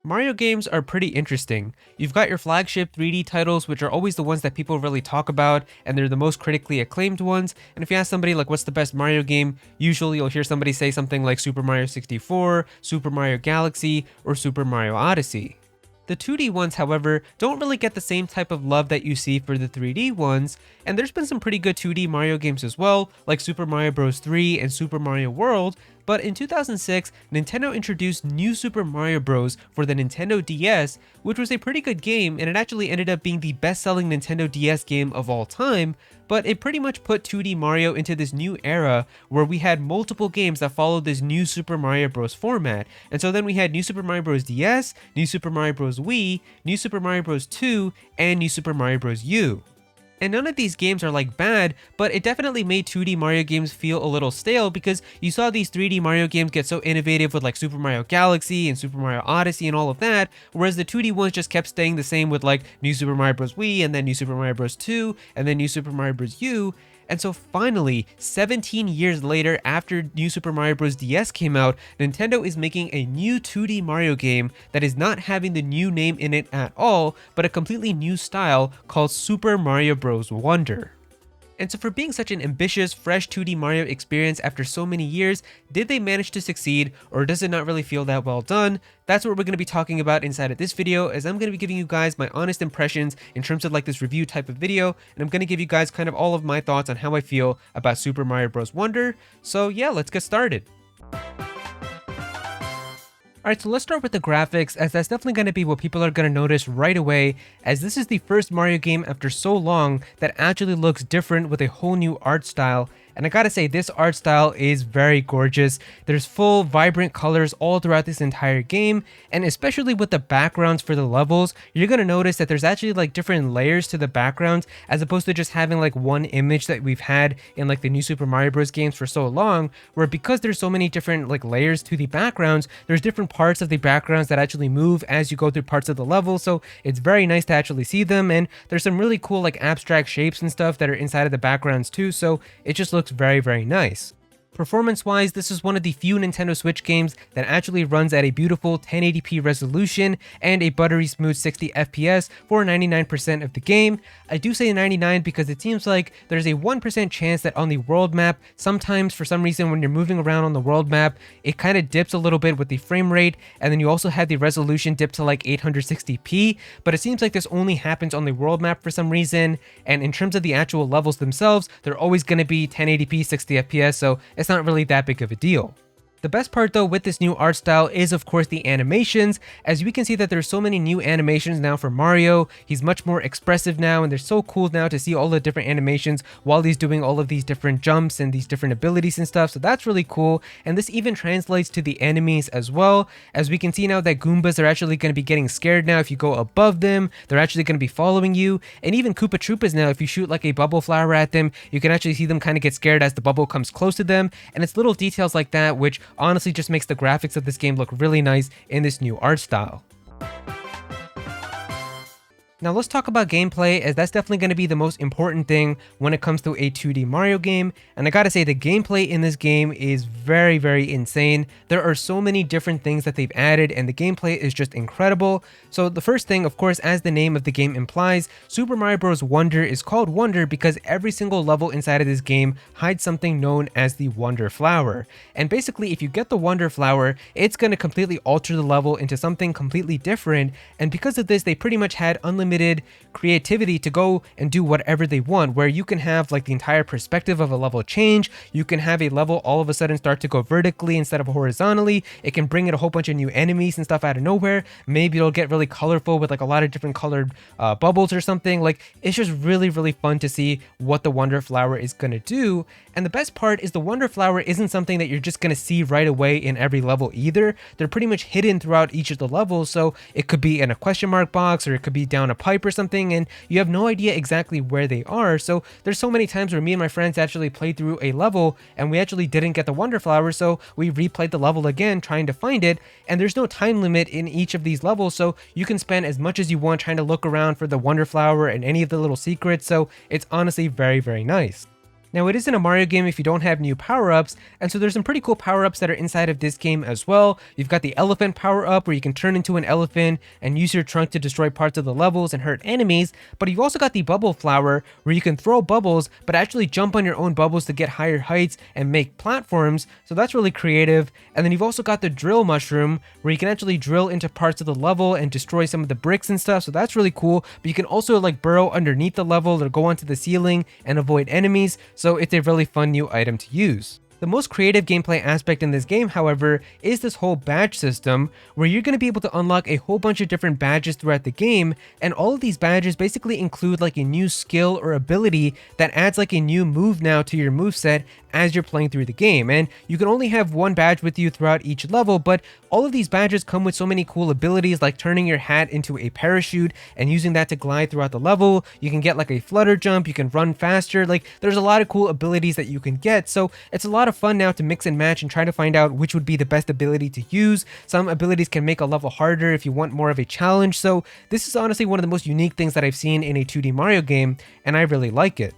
Mario games are pretty interesting. You've got your flagship 3D titles, which are always the ones that people really talk about, and they're the most critically acclaimed ones. And if you ask somebody like what's the best Mario game, usually you'll hear somebody say something like Super Mario 64, Super Mario Galaxy, or Super Mario Odyssey. The 2D ones, however, don't really get the same type of love that you see for the 3D ones, and there's been some pretty good 2D Mario games as well, like Super Mario Bros. 3 and Super Mario World, but in 2006, Nintendo introduced New Super Mario Bros. For the Nintendo DS, which was a pretty good game, and it actually ended up being the best-selling Nintendo DS game of all time, but it pretty much put 2D Mario into this new era where we had multiple games that followed this new Super Mario Bros. Format. And so then we had New Super Mario Bros. DS, New Super Mario Bros. Wii, New Super Mario Bros. 2, and New Super Mario Bros. U. And none of these games are like bad, but it definitely made 2D Mario games feel a little stale because you saw these 3D Mario games get so innovative with like Super Mario Galaxy and Super Mario Odyssey and all of that, whereas the 2D ones just kept staying the same with like New Super Mario Bros. Wii and then New Super Mario Bros. 2 and then New Super Mario Bros. U. And so finally, 17 years later after New Super Mario Bros. DS came out, Nintendo is making a new 2D Mario game that is not having the new name in it at all, but a completely new style called Super Mario Bros. Wonder. And so for being such an ambitious, fresh 2D Mario experience after so many years, did they manage to succeed, or does it not really feel that well done? That's what we're going to be talking about inside of this video, as I'm going to be giving you guys my honest impressions in terms of like this review type of video, and I'm going to give you guys kind of all of my thoughts on how I feel about Super Mario Bros. Wonder. So yeah, let's get started. Alright, so let's start with the graphics, as that's definitely going to be what people are going to notice right away, as this is the first Mario game after so long that actually looks different with a whole new art style. And I gotta say, this art style is very gorgeous. There's full, vibrant colors all throughout this entire game, and especially with the backgrounds for the levels, you're gonna notice that there's actually like different layers to the backgrounds, as opposed to just having like one image that we've had in like the new Super Mario Bros. Games for so long, where because there's so many different like layers to the backgrounds, there's different parts of the backgrounds that actually move as you go through parts of the level, so it's very nice to actually see them, and there's some really cool like abstract shapes and stuff that are inside of the backgrounds too, so it just looks very nice. Performance-wise, this is one of the few Nintendo Switch games that actually runs at a beautiful 1080p resolution and a buttery smooth 60 FPS for 99% of the game. I do say 99 because it seems like there's a 1% chance that on the world map, sometimes for some reason when you're moving around on the world map, it kind of dips a little bit with the frame rate, and then you also have the resolution dip to like 860p, but it seems like this only happens on the world map for some reason, and in terms of the actual levels themselves, they're always going to be 1080p 60 FPS, so it's not really that big of a deal. The best part though with this new art style is of course the animations, as we can see that there's so many new animations now for Mario. He's much more expressive now, and they're so cool now to see all the different animations while he's doing all of these different jumps and these different abilities and stuff, so that's really cool. And this even translates to the enemies as well, as we can see now that Goombas are actually going to be getting scared now. If you go above them, they're actually going to be following you, and even Koopa Troopas now, if you shoot like a bubble flower at them, you can actually see them kind of get scared as the bubble comes close to them, and it's little details like that which honestly just makes the graphics of this game look really nice in this new art style. Now let's talk about gameplay, as that's definitely going to be the most important thing when it comes to a 2D Mario game, and I gotta say the gameplay in this game is very insane. There are so many different things that they've added, and the gameplay is just incredible. So the first thing, of course, as the name of the game implies, Super Mario Bros. Wonder is called Wonder because every single level inside of this game hides something known as the Wonder Flower. And basically, if you get the Wonder Flower, it's going to completely alter the level into something completely different, and because of this, they pretty much had unlimited creativity to go and do whatever they want, where you can have like the entire perspective of a level change. You can have a level all of a sudden start to go vertically instead of horizontally. It can bring in a whole bunch of new enemies and stuff out of nowhere. Maybe it'll get really colorful with like a lot of different colored bubbles or something. Like, it's just really fun to see what the Wonder Flower is going to do. And the best part is the Wonder Flower isn't something that you're just going to see right away in every level either. They're pretty much hidden throughout each of the levels, so it could be in a question mark box, or it could be down a pipe or something, and you have no idea exactly where they are. So there's so many times where me and my friends actually played through a level and we actually didn't get the Wonder Flower, so we replayed the level again trying to find it, and there's no time limit in each of these levels, so you can spend as much as you want trying to look around for the Wonder Flower and any of the little secrets, so it's honestly very nice. Now, it isn't a Mario game if you don't have new power-ups, and so there's some pretty cool power-ups that are inside of this game as well. You've got the elephant power-up where you can turn into an elephant and use your trunk to destroy parts of the levels and hurt enemies, but you've also got the bubble flower where you can throw bubbles but actually jump on your own bubbles to get higher heights and make platforms, so that's really creative. And then you've also got the drill mushroom where you can actually drill into parts of the level and destroy some of the bricks and stuff, so that's really cool. But you can also like burrow underneath the level or go onto the ceiling and avoid enemies, so it's a really fun new item to use. The most creative gameplay aspect in this game, however, is this whole badge system, where you're going to be able to unlock a whole bunch of different badges throughout the game, and all of these badges basically include like a new skill or ability that adds like a new move now to your moveset as you're playing through the game. And you can only have one badge with you throughout each level, but all of these badges come with so many cool abilities, like turning your hat into a parachute and using that to glide throughout the level. You can get like a flutter jump, you can run faster, like there's a lot of cool abilities that you can get, so it's a lot of fun now to mix and match and try to find out which would be the best ability to use. Some abilities can make a level harder if you want more of a challenge, so this is honestly one of the most unique things that I've seen in a 2D Mario game, and I really like it.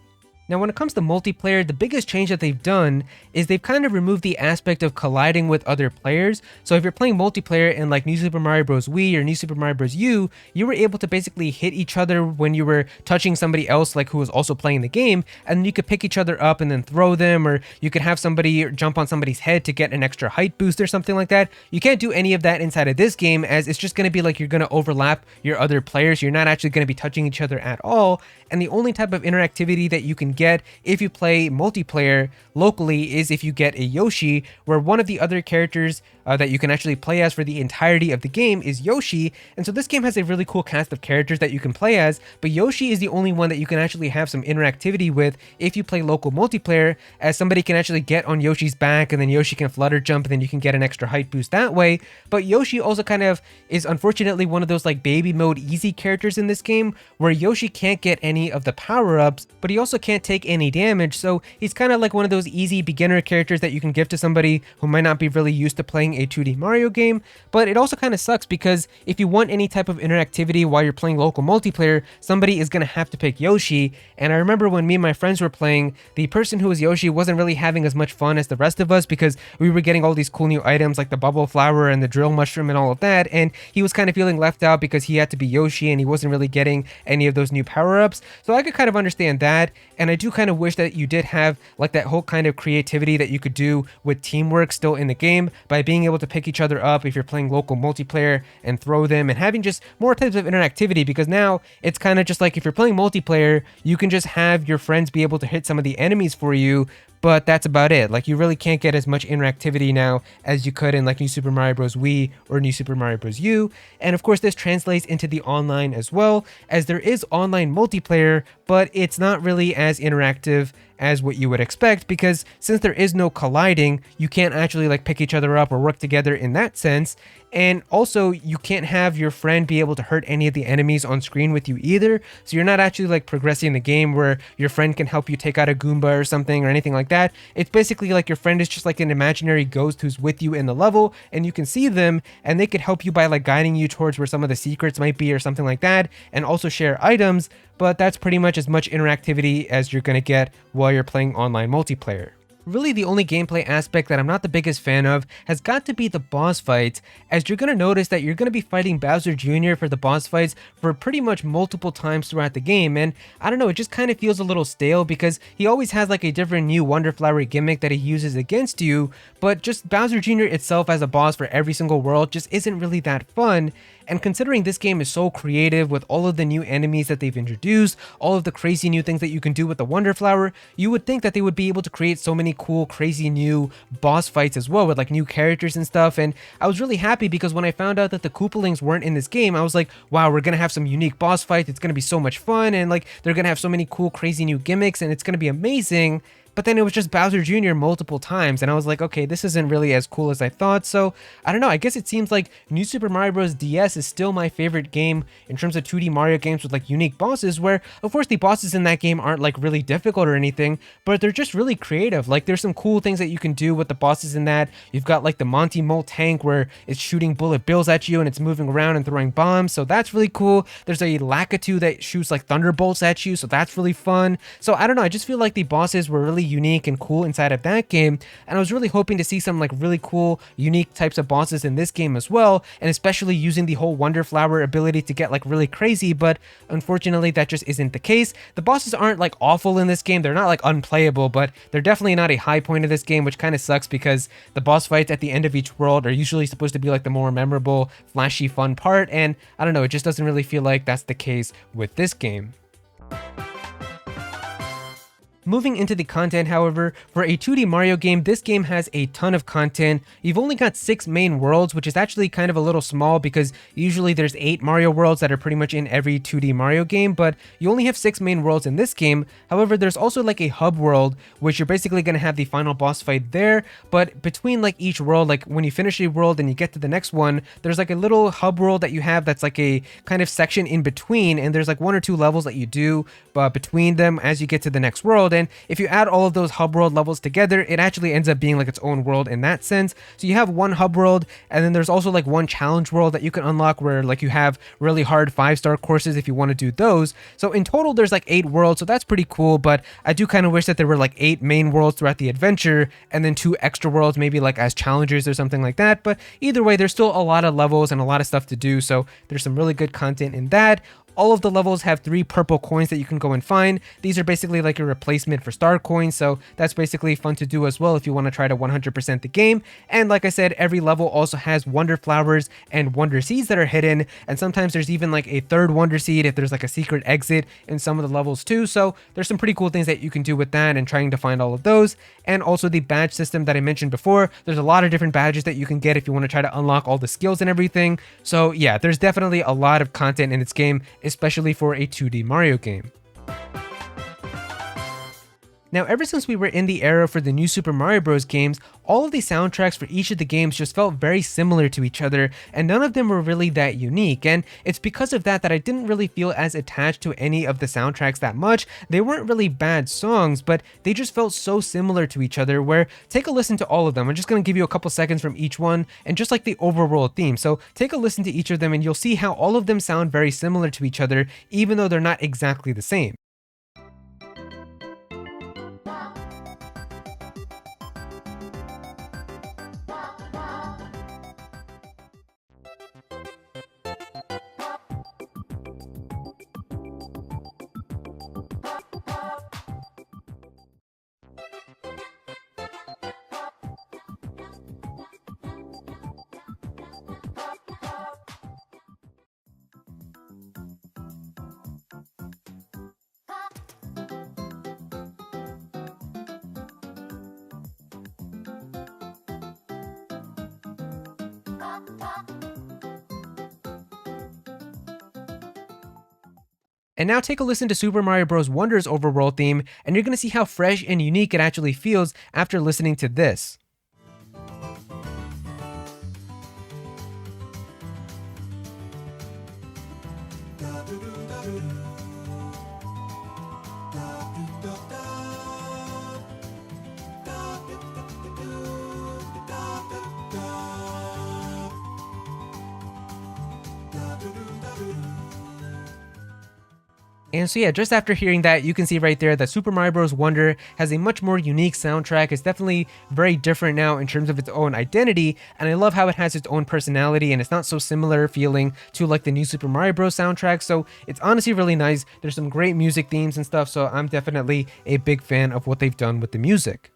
Now, when it comes to multiplayer, the biggest change that they've done is they've kind of removed the aspect of colliding with other players. So if you're playing multiplayer in like New Super Mario Bros. Wii or New Super Mario Bros. U, you were able to basically hit each other when you were touching somebody else like who was also playing the game, and then you could pick each other up and then throw them, or you could have somebody jump on somebody's head to get an extra height boost or something like that. You can't do any of that inside of this game, as it's just going to be like you're going to overlap your other players. You're not actually going to be touching each other at all, and the only type of interactivity that you can get if you play multiplayer locally is if you get a Yoshi, where one of the other characters that you can actually play as for the entirety of the game is Yoshi. And so this game has a really cool cast of characters that you can play as, but Yoshi is the only one that you can actually have some interactivity with if you play local multiplayer, as somebody can actually get on Yoshi's back and then Yoshi can flutter jump and then you can get an extra height boost that way. But Yoshi also kind of is unfortunately one of those like baby mode easy characters in this game, where Yoshi can't get any of the power-ups, but he also can't take any damage, so he's kind of like one of those easy beginner characters that you can give to somebody who might not be really used to playing a 2D Mario game. But it also kind of sucks because if you want any type of interactivity while you're playing local multiplayer, somebody is going to have to pick Yoshi. And I remember when me and my friends were playing, the person who was Yoshi wasn't really having as much fun as the rest of us, because we were getting all these cool new items like the bubble flower and the drill mushroom and all of that, and he was kind of feeling left out because he had to be Yoshi and he wasn't really getting any of those new power-ups. So I could kind of understand that, and I do kind of wish that you did have like that whole kind of creativity that you could do with teamwork still in the game, by being able to pick each other up if you're playing local multiplayer and throw them, and having just more types of interactivity, because now it's kind of just like if you're playing multiplayer, you can just have your friends be able to hit some of the enemies for you, but that's about it. Like, you really can't get as much interactivity now as you could in like New Super Mario Bros. Wii or New Super Mario Bros. U. And of course, this translates into the online as well, as there is online multiplayer, but it's not really as interactive as what you would expect, because since there is no colliding, you can't actually like pick each other up or work together in that sense. And also, you can't have your friend be able to hurt any of the enemies on screen with you either. So you're not actually like progressing the game where your friend can help you take out a Goomba or something or anything like that. It's basically like your friend is just like an imaginary ghost who's with you in the level, and you can see them and they could help you by like guiding you towards where some of the secrets might be or something like that, and also share items. But that's pretty much as much interactivity as you're going to get while you're playing online multiplayer. Really, the only gameplay aspect that I'm not the biggest fan of has got to be the boss fights, as you're going to notice that you're going to be fighting Bowser Jr. for the boss fights for pretty much multiple times throughout the game, and I don't know, it just kind of feels a little stale because he always has like a different new Wonder Flower gimmick that he uses against you, but just Bowser Jr. itself as a boss for every single world just isn't really that fun. And considering this game is so creative with all of the new enemies that they've introduced, all of the crazy new things that you can do with the Wonder Flower, you would think that they would be able to create so many cool, crazy new boss fights as well with like new characters and stuff. And I was really happy because when I found out that the Koopalings weren't in this game, I was like, wow, we're gonna have some unique boss fights. It's gonna be so much fun, and like they're gonna have so many cool, crazy new gimmicks, and it's gonna be amazing. But then it was just Bowser Jr. multiple times, and I was like, okay, this isn't really as cool as I thought. So I don't know, I guess it seems like New Super Mario Bros. DS is still my favorite game in terms of 2D Mario games with like unique bosses, where of course the bosses in that game aren't like really difficult or anything, but they're just really creative. Like, there's some cool things that you can do with the bosses in that. You've got like the Monty Mole tank where it's shooting bullet bills at you and it's moving around and throwing bombs, so that's really cool. There's a Lakitu that shoots like thunderbolts at you, so that's really fun. So I don't know, I just feel like the bosses were really really unique and cool inside of that game, and I was really hoping to see some like really cool, unique types of bosses in this game as well, and especially using the whole Wonder Flower ability to get like really crazy, but unfortunately that just isn't the case. The bosses aren't like awful in this game, they're not like unplayable, but they're definitely not a high point of this game, which kind of sucks because the boss fights at the end of each world are usually supposed to be like the more memorable, flashy, fun part, and I don't know, it just doesn't really feel like that's the case with this game. Moving into the content, however, for a 2D Mario game, this game has a ton of content. You've only got 6 main worlds, which is actually kind of a little small because usually there's 8 Mario worlds that are pretty much in every 2D Mario game, but you only have 6 main worlds in this game. However, there's also like a hub world, which you're basically going to have the final boss fight there, but between like each world, like when you finish a world and you get to the next one, there's like a little hub world that you have that's like a kind of section in between, and there's like 1 or 2 levels that you do between them as you get to the next world. And if you add all of those hub world levels together, it actually ends up being like its own world in that sense. So you have one hub world, and then there's also like one challenge world that you can unlock where like you have really hard 5-star courses if you want to do those. So in total there's like 8 worlds, so that's pretty cool, but I do kind of wish that there were like 8 main worlds throughout the adventure and then 2 extra worlds maybe like as challengers or something like that. But either way, there's still a lot of levels and a lot of stuff to do, so there's some really good content in that. All of the levels have 3 purple coins that you can go and find. These are basically like a replacement for star coins, so that's basically fun to do as well if you want to try to 100% the game. And like I said, every level also has wonder flowers and wonder seeds that are hidden, and sometimes there's even like a 3rd wonder seed if there's like a secret exit in some of the levels too. So there's some pretty cool things that you can do with that and trying to find all of those. And also the badge system that I mentioned before, there's a lot of different badges that you can get if you want to try to unlock all the skills and everything. So yeah, there's definitely a lot of content in its game, especially for a 2D Mario game. Now, ever since we were in the era for the new Super Mario Bros. Games, all of the soundtracks for each of the games just felt very similar to each other, and none of them were really that unique, and it's because of that I didn't really feel as attached to any of the soundtracks that much. They weren't really bad songs, but they just felt so similar to each other, where take a listen to all of them. I'm just going to give you a couple seconds from each one, and just like the overall theme. So take a listen to each of them, and you'll see how all of them sound very similar to each other, even though they're not exactly the same. And now take a listen to Super Mario Bros. Wonder's overworld theme, and you're going to see how fresh and unique it actually feels after listening to this. And so yeah, just after hearing that, you can see right there that Super Mario Bros. Wonder has a much more unique soundtrack. It's definitely very different now in terms of its own identity, and I love how it has its own personality, and it's not so similar feeling to like the new Super Mario Bros. Soundtrack, so it's honestly really nice. There's some great music themes and stuff, so I'm definitely a big fan of what they've done with the music.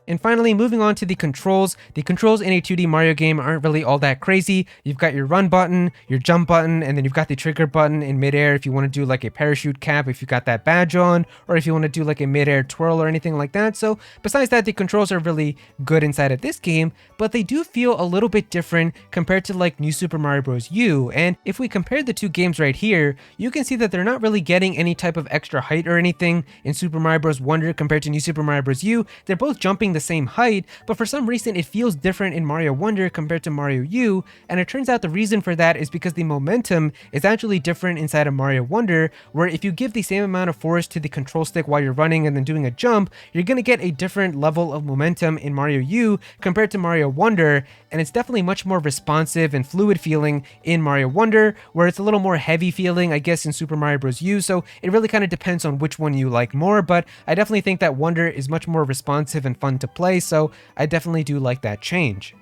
And finally, moving on to the controls. The controls in a 2D Mario game aren't really all that crazy. You've got your run button, your jump button, and then you've got the trigger button in midair if you want to do like a parachute cap, if you got that badge on, or if you want to do like a midair twirl or anything like that. So besides that, the controls are really good inside of this game, but they do feel a little bit different compared to like New Super Mario Bros. U. And if we compare the two games right here, you can see that they're not really getting any type of extra height or anything in Super Mario Bros. Wonder compared to New Super Mario Bros. U. They're both jumping the same height, but for some reason it feels different in Mario Wonder compared to Mario U, and it turns out the reason for that is because the momentum is actually different inside of Mario Wonder, where if you give the same amount of force to the control stick while you're running and then doing a jump, you're gonna get a different level of momentum in Mario U compared to Mario Wonder, and it's definitely much more responsive and fluid feeling in Mario Wonder, where it's a little more heavy feeling, I guess, in Super Mario Bros. U, so it really kind of depends on which one you like more, but I definitely think that Wonder is much more responsive and fun to play, so I definitely do like that change.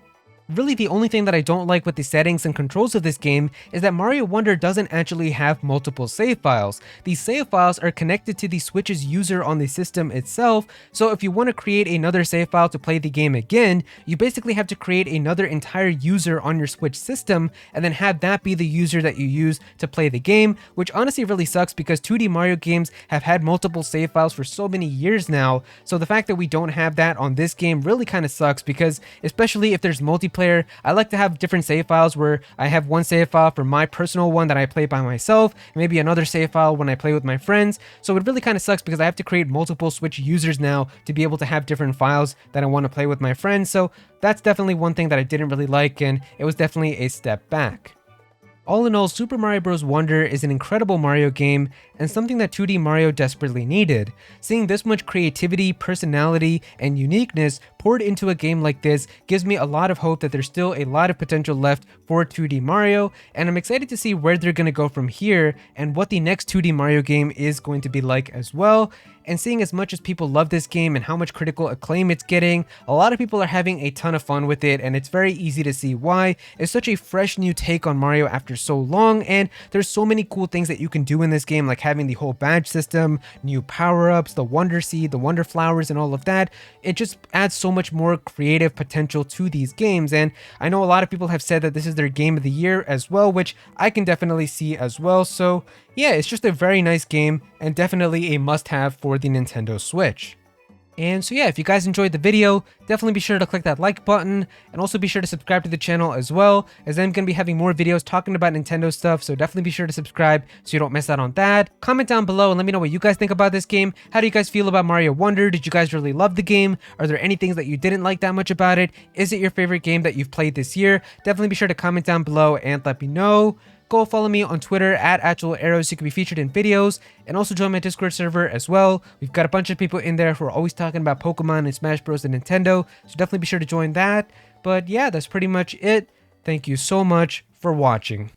Really, the only thing that I don't like with the settings and controls of this game is that Mario Wonder doesn't actually have multiple save files. These save files are connected to the Switch's user on the system itself, so if you want to create another save file to play the game again, you basically have to create another entire user on your Switch system and then have that be the user that you use to play the game, which honestly really sucks because 2D Mario games have had multiple save files for so many years now, so the fact that we don't have that on this game really kind of sucks because, especially if there's multiplayer, I like to have different save files where I have one save file for my personal one that I play by myself, maybe another save file when I play with my friends. So it really kind of sucks because I have to create multiple Switch users now to be able to have different files that I want to play with my friends. So that's definitely one thing that I didn't really like, and it was definitely a step back. All in all, Super Mario Bros. Wonder is an incredible Mario game and something that 2D Mario desperately needed. Seeing this much creativity, personality, and uniqueness poured into a game like this gives me a lot of hope that there's still a lot of potential left for 2D Mario, and I'm excited to see where they're going to go from here and what the next 2D Mario game is going to be like as well. And seeing as much as people love this game and how much critical acclaim it's getting, a lot of people are having a ton of fun with it, and it's very easy to see why. It's such a fresh new take on Mario after so long, and there's so many cool things that you can do in this game, like having the whole badge system, new power-ups, the Wonder Seed, the Wonder Flowers, and all of that. It just adds so much more creative potential to these games, and I know a lot of people have said that this is their game of the year as well, which I can definitely see as well. So yeah, it's just a very nice game and definitely a must-have for the Nintendo Switch. And so yeah, if you guys enjoyed the video, definitely be sure to click that like button, and also be sure to subscribe to the channel as well, as I'm going to be having more videos talking about Nintendo stuff, so definitely be sure to subscribe so you don't miss out on that. Comment down below and let me know what you guys think about this game. How do you guys feel about Mario Wonder? Did you guys really love the game? Are there any things that you didn't like that much about it? Is it your favorite game that you've played this year? Definitely be sure to comment down below and let me know. Go follow me on Twitter at @Aero so you can be featured in videos, and also join my Discord server as well. We've got a bunch of people in there who are always talking about Pokemon and Smash Bros. And Nintendo, so definitely be sure to join that. But yeah, that's pretty much it. Thank you so much for watching.